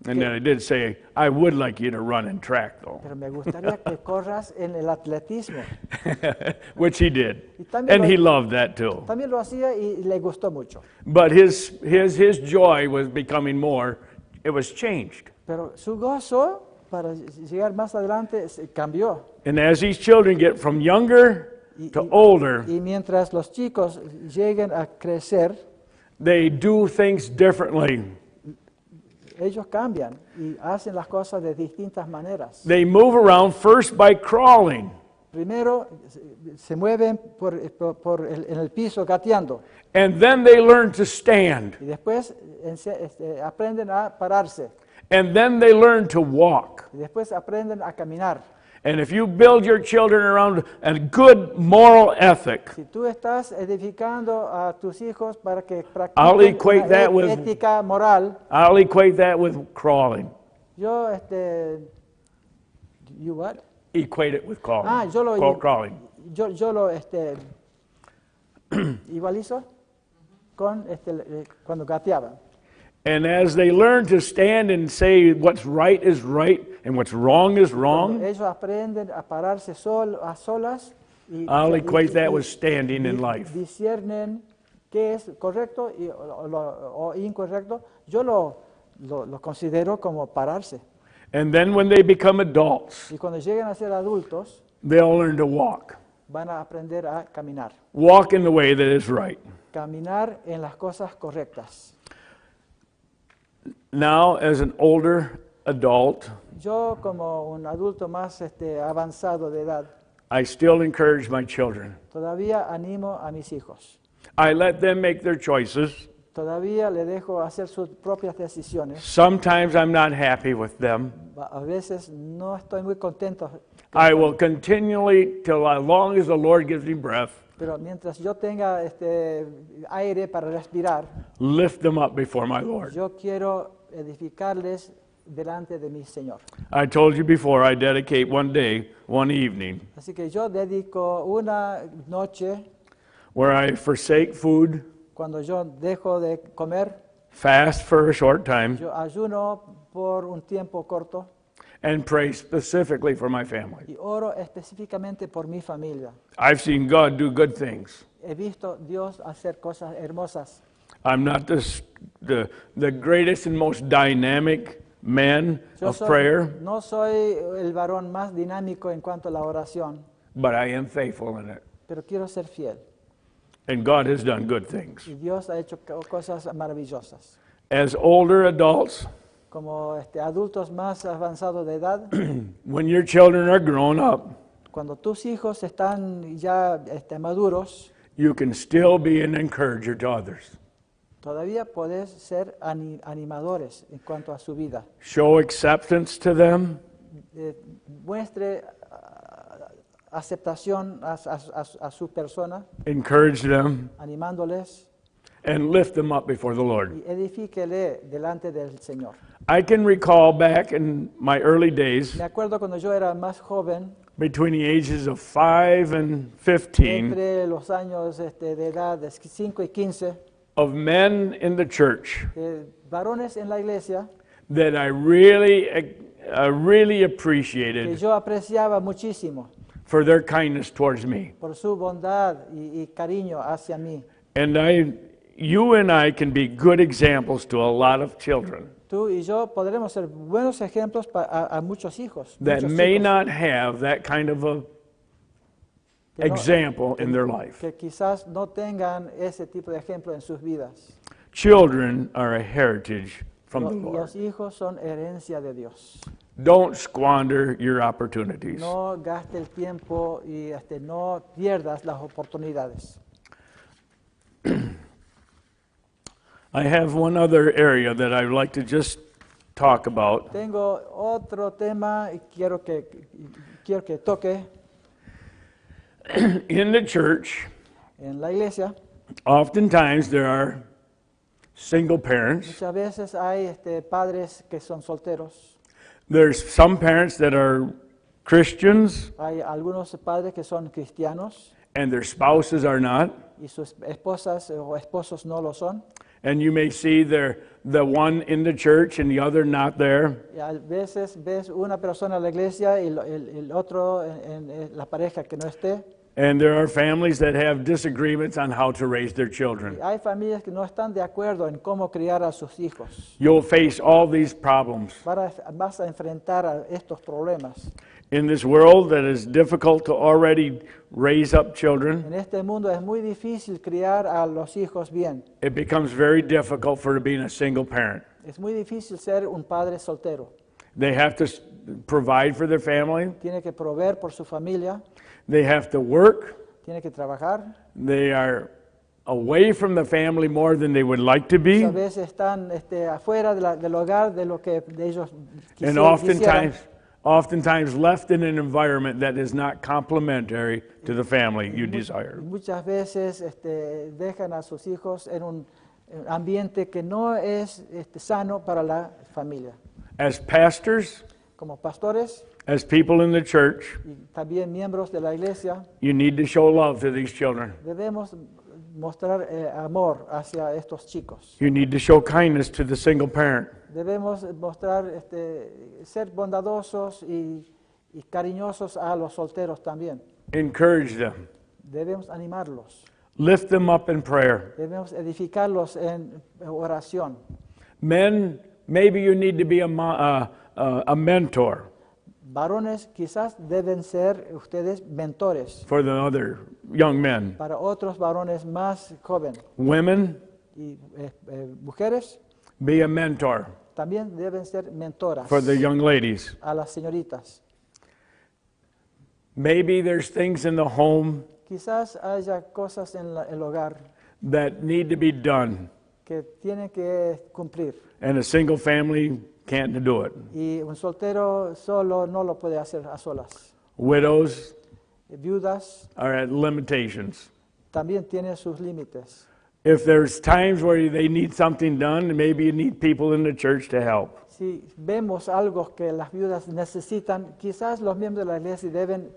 [SPEAKER 2] And then I did say, I would like you to run in track, though.
[SPEAKER 1] Pero me gustaría que corras en el atletismo.
[SPEAKER 2] Which he did.
[SPEAKER 1] Y también
[SPEAKER 2] And
[SPEAKER 1] lo-
[SPEAKER 2] he loved that too.
[SPEAKER 1] También lo hacía y le gustó mucho.
[SPEAKER 2] But his joy was becoming more, it was changed.
[SPEAKER 1] Pero su gozo para llegar más adelante cambió.
[SPEAKER 2] And as these children get from younger to older,
[SPEAKER 1] Y mientras los chicos lleguen a crecer,
[SPEAKER 2] they do things differently.
[SPEAKER 1] ellos cambian y hacen las cosas de distintas maneras.
[SPEAKER 2] They move around first by crawling.
[SPEAKER 1] Primero se mueven en el piso gateando
[SPEAKER 2] And then they learn to stand.
[SPEAKER 1] y después aprenden a pararse
[SPEAKER 2] And then they learn to walk.
[SPEAKER 1] y después aprenden a caminar.
[SPEAKER 2] And if you build your children around a good moral ethic,
[SPEAKER 1] Si tú estás edificando a tus hijos para que
[SPEAKER 2] I'll
[SPEAKER 1] practiquen
[SPEAKER 2] equate
[SPEAKER 1] una
[SPEAKER 2] that with-
[SPEAKER 1] ética moral,
[SPEAKER 2] I'll equate that with crawling.
[SPEAKER 1] yo you what?
[SPEAKER 2] Equate it with crawling.
[SPEAKER 1] Yo lo
[SPEAKER 2] Crawling.
[SPEAKER 1] yo lo igualizo con cuando gateaban.
[SPEAKER 2] And as they learn to stand and say what's right is right and what's wrong is wrong,
[SPEAKER 1] Ellos aprenden a pararse a solas y
[SPEAKER 2] I'll equate that with standing in life.
[SPEAKER 1] disciernen qué es correcto o incorrecto. Yo lo considero como pararse.
[SPEAKER 2] And then when they become adults,
[SPEAKER 1] Y cuando lleguen a ser adultos,
[SPEAKER 2] they'll learn to walk.
[SPEAKER 1] van a aprender a caminar.
[SPEAKER 2] Walk in the way that is right.
[SPEAKER 1] Caminar en las cosas correctas.
[SPEAKER 2] Now, as an older adult,
[SPEAKER 1] Yo como un adulto más avanzado de edad,
[SPEAKER 2] I still encourage my children.
[SPEAKER 1] todavía animo a mis hijos.
[SPEAKER 2] I let them make their choices.
[SPEAKER 1] Todavía le dejo hacer sus propias decisiones.
[SPEAKER 2] Sometimes I'm not happy with them.
[SPEAKER 1] A veces no estoy muy contento,
[SPEAKER 2] I will continually, till as long as the Lord gives me breath,
[SPEAKER 1] pero mientras yo tenga aire para respirar,
[SPEAKER 2] lift them up before my Lord.
[SPEAKER 1] yo quiero edificarles delante de mi Señor.
[SPEAKER 2] I told you before, I dedicate one day, one evening,
[SPEAKER 1] Así que yo dedico una noche
[SPEAKER 2] where I forsake food,
[SPEAKER 1] cuando yo dejo de comer,
[SPEAKER 2] fast for a short time,
[SPEAKER 1] yo ayuno por un tiempo corto
[SPEAKER 2] and pray specifically for my family.
[SPEAKER 1] y oro específicamente por mi familia.
[SPEAKER 2] I've seen God do good things.
[SPEAKER 1] He visto Dios hacer cosas hermosas.
[SPEAKER 2] I'm not the greatest and most dynamic man
[SPEAKER 1] Yo
[SPEAKER 2] of prayer,
[SPEAKER 1] no soy el varón más dinámico en cuanto a la oración,
[SPEAKER 2] but I am faithful in it.
[SPEAKER 1] pero quiero ser fiel.
[SPEAKER 2] And God has done good things.
[SPEAKER 1] Y Dios ha hecho cosas maravillosas.
[SPEAKER 2] As older adults,
[SPEAKER 1] Como adultos más avanzados de edad,
[SPEAKER 2] when your children are grown up,
[SPEAKER 1] cuando tus hijos están ya maduros,
[SPEAKER 2] you can still be an encourager to others.
[SPEAKER 1] todavía puedes ser animadores en cuanto a su vida.
[SPEAKER 2] Show acceptance to them,
[SPEAKER 1] Muestre aceptación a su persona,
[SPEAKER 2] encourage them,
[SPEAKER 1] animándoles
[SPEAKER 2] and lift them up before the Lord.
[SPEAKER 1] y edifíquele delante del Señor.
[SPEAKER 2] I can recall back in my early days,
[SPEAKER 1] Me acuerdo cuando yo era más joven,
[SPEAKER 2] between the ages of 5 and 15,
[SPEAKER 1] entre los años de edad de 5 y 15,
[SPEAKER 2] of men in the church
[SPEAKER 1] varones en la iglesia
[SPEAKER 2] that I really
[SPEAKER 1] que
[SPEAKER 2] appreciated
[SPEAKER 1] yo apreciaba muchísimo
[SPEAKER 2] for their kindness towards me.
[SPEAKER 1] por su bondad y cariño hacia mí.
[SPEAKER 2] And you and I can be good examples to a lot of children
[SPEAKER 1] Tú y yo podremos ser buenos ejemplos a muchos hijos,
[SPEAKER 2] that
[SPEAKER 1] muchos
[SPEAKER 2] may
[SPEAKER 1] hijos
[SPEAKER 2] not have that kind of a
[SPEAKER 1] que no-
[SPEAKER 2] example in their life.
[SPEAKER 1] que quizás no tengan ese tipo de ejemplo en sus vidas.
[SPEAKER 2] Children are a heritage from the Lord.
[SPEAKER 1] Los hijos son herencia de Dios.
[SPEAKER 2] Don't squander your opportunities.
[SPEAKER 1] No gaste el tiempo y no pierdas las oportunidades.
[SPEAKER 2] I have one other area that I'd like to just talk about.
[SPEAKER 1] Tengo otro tema y quiero que toque
[SPEAKER 2] In the church,
[SPEAKER 1] en la iglesia.
[SPEAKER 2] oftentimes there are single parents.
[SPEAKER 1] Muchas veces hay padres que son solteros.
[SPEAKER 2] There's some parents that are Christians
[SPEAKER 1] Hay algunos padres que son cristianos
[SPEAKER 2] and their spouses are not.
[SPEAKER 1] y sus esposas o esposos no lo son.
[SPEAKER 2] And you may see their the one in the church and the other not there.
[SPEAKER 1] Y a veces ves una persona en la iglesia y el otro en la pareja que no esté.
[SPEAKER 2] And there are families that have disagreements on how to raise their children.
[SPEAKER 1] Y hay familias que no están de acuerdo en cómo criar a sus hijos.
[SPEAKER 2] You'll face all these problems.
[SPEAKER 1] Vas a enfrentar a estos problemas.
[SPEAKER 2] In this world that is difficult to already raise up children,
[SPEAKER 1] En este mundo es muy difícil criar a los hijos bien.
[SPEAKER 2] it becomes very difficult for being a single parent.
[SPEAKER 1] Es muy difícil ser un padre soltero.
[SPEAKER 2] They have to provide for their family.
[SPEAKER 1] Tiene que proveer por su familia,
[SPEAKER 2] They have to work.
[SPEAKER 1] tiene que trabajar.
[SPEAKER 2] They are away from the family more than they would like to be.
[SPEAKER 1] A veces están afuera del hogar de lo que de ellos
[SPEAKER 2] And
[SPEAKER 1] quisieran.
[SPEAKER 2] oftentimes left in an environment that is not complementary to the family you desire.
[SPEAKER 1] Muchas veces dejan a sus hijos en un ambiente que no es sano para la familia.
[SPEAKER 2] As pastors,
[SPEAKER 1] Como pastores
[SPEAKER 2] as people in the church,
[SPEAKER 1] y también miembros de la iglesia,
[SPEAKER 2] you need to show love to these children.
[SPEAKER 1] debemos mostrar amor hacia estos chicos.
[SPEAKER 2] You need to show kindness to the single parent.
[SPEAKER 1] Debemos mostrar, ser bondadosos y cariñosos a los solteros también.
[SPEAKER 2] Encourage them.
[SPEAKER 1] Debemos animarlos.
[SPEAKER 2] Lift them up in prayer.
[SPEAKER 1] Debemos edificarlos en oración.
[SPEAKER 2] Men, maybe you need to be a mentor
[SPEAKER 1] Varones quizás deben ser ustedes mentores
[SPEAKER 2] for the other young men.
[SPEAKER 1] para otros varones más jóvenes.
[SPEAKER 2] Women,
[SPEAKER 1] Y mujeres
[SPEAKER 2] be a mentor
[SPEAKER 1] también deben ser mentoras
[SPEAKER 2] for the young ladies.
[SPEAKER 1] a las señoritas.
[SPEAKER 2] Maybe there's things in the home
[SPEAKER 1] Quizás haya cosas en el hogar
[SPEAKER 2] that need to be done,
[SPEAKER 1] que tienen que cumplir.
[SPEAKER 2] and a single family can't do it.
[SPEAKER 1] Y un soltero solo no lo puede hacer a solas.
[SPEAKER 2] Widows
[SPEAKER 1] Viudas
[SPEAKER 2] are at limitations.
[SPEAKER 1] también tienen sus límites.
[SPEAKER 2] If there's times where they need something done, maybe you need people in the church to help.
[SPEAKER 1] Si vemos algo que las viudas necesitan, quizás los miembros de la iglesia deben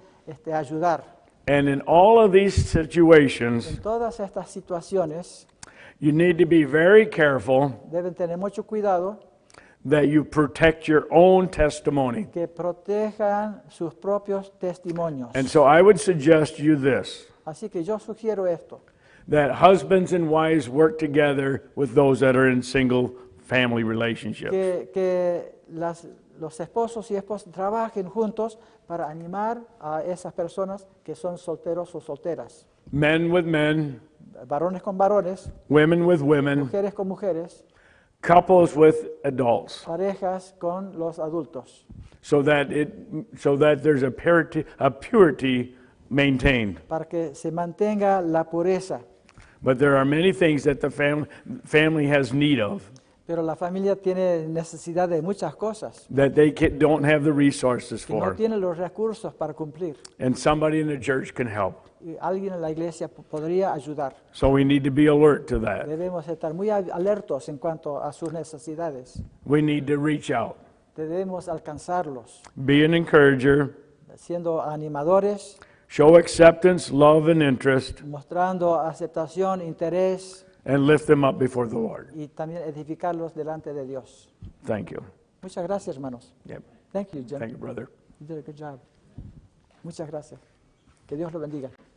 [SPEAKER 1] ayudar.
[SPEAKER 2] And in all of these situations,
[SPEAKER 1] En todas estas situaciones
[SPEAKER 2] you need to be very careful
[SPEAKER 1] deben tener mucho cuidado
[SPEAKER 2] that you protect your own testimony.
[SPEAKER 1] que protejan sus propios testimonios.
[SPEAKER 2] And so I would suggest you this,
[SPEAKER 1] Así que yo sugiero esto,
[SPEAKER 2] that husbands and wives work together with those that are in single family relationships.
[SPEAKER 1] que los esposos y esposas trabajen juntos para animar a esas personas que son solteros o solteras.
[SPEAKER 2] Men with men,
[SPEAKER 1] Varones con varones,
[SPEAKER 2] women with women,
[SPEAKER 1] mujeres con mujeres,
[SPEAKER 2] couples with adults,
[SPEAKER 1] parejas con los adultos,
[SPEAKER 2] so that there's a purity maintained.
[SPEAKER 1] para que se mantenga la pureza.
[SPEAKER 2] But there are many things that the family has need of
[SPEAKER 1] Pero la familia tiene necesidad de muchas cosas
[SPEAKER 2] that they don't have the resources
[SPEAKER 1] que no
[SPEAKER 2] for,
[SPEAKER 1] tiene los recursos para cumplir.
[SPEAKER 2] and somebody in the church can help.
[SPEAKER 1] Y alguien en la iglesia podría ayudar.
[SPEAKER 2] So we need to be alert to that.
[SPEAKER 1] Debemos estar muy alertos en cuanto a sus necesidades.
[SPEAKER 2] We need to reach out.
[SPEAKER 1] Debemos alcanzarlos,
[SPEAKER 2] Be an encourager.
[SPEAKER 1] siendo animadores,
[SPEAKER 2] Show acceptance, love, and interest,
[SPEAKER 1] mostrando aceptación, interés
[SPEAKER 2] and lift them up before the Lord.
[SPEAKER 1] y también edificarlos delante de Dios.
[SPEAKER 2] Thank you.
[SPEAKER 1] Muchas gracias, hermanos.
[SPEAKER 2] Yep.
[SPEAKER 1] Thank you, Jim.
[SPEAKER 2] Thank you, brother.
[SPEAKER 1] You did a good job. Muchas gracias. Que Dios lo bendiga.